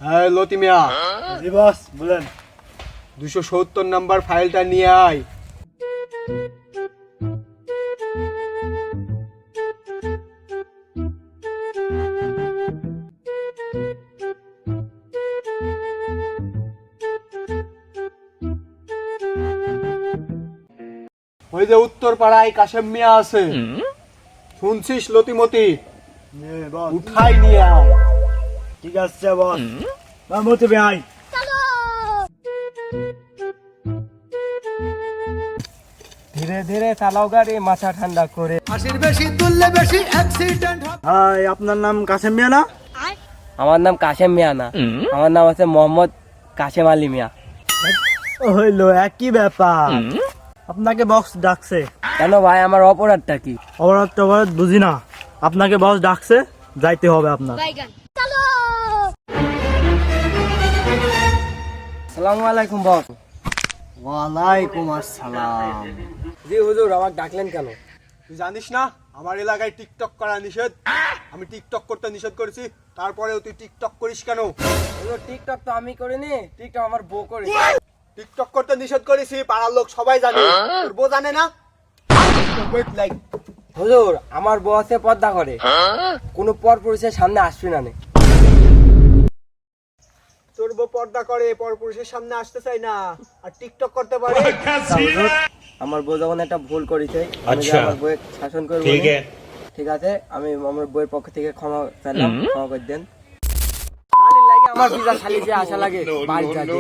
হ্যাঁ লতি মিয়া, জি বস বলেন। 270 নাম্বার ফাইলটা নিয়ে আয়। ওই যে উত্তর পাড়ায় কাশেম মিয়া আছে, শুনছিস লতিমতি? বস উঠাই নিয়ে আয়। ঠিক আছে বস। মতি ভাই ধীরে ধীরে চালাও গাড়ি, মাথা ঠান্ডা করে। হাই, আপনার নাম কাসেম মিয়া না? আমার নাম কাশেম মিয়া না, আমার নাম আছে মোহাম্মদ কাশেম আলী মিয়া। হইলো একই ব্যাপার। আপনাকে বক্স ডাকছে। কেন ভাই, আমার অপরাধটা কি? অপরাধ বুঝি না, আপনাকে বক্স ডাকছে, যাইতে হবে আপনার। আসসালামু আলাইকুম বস। ওয়ালাইকুম আসসালাম। জি হুজুর, আমাকে ডাকলেন কেন? তুই জানিস না আমার এলাকায় টিকটক করা নিষেধ? আমি টিকটক করতে নিষেধ করেছি, তারপরেও তুই টিকটক করিস কেন? হুজুর, টিকটক তো আমি করিনি, টিকটক আমার বউ করে। টিকটক করতে নিষেধ করেছি, পাড়ার লোক সবাই জানে, তোর বউ জানে না? লাইক হুজুর, আমার বউ আছে পর্দা করে, কোনো পর পুরুষের সামনে আসবি না নে। তোর বউ পর্দা করে, পরপুরুষের সামনে আসতে চাই না, আর টিকটক করতে পারে। হুজুর, আমার বউ যখন একটা ভুল করেছে, আমি যে আমার বউকে শাসন করবো, ঠিক আছে? আমি আমার বউয়ের পক্ষ থেকে ক্ষমা চাইলাম, ক্ষমা করে দেন। আমার ভিসা খালি যে আশা লাগে বাড়ি যাবে।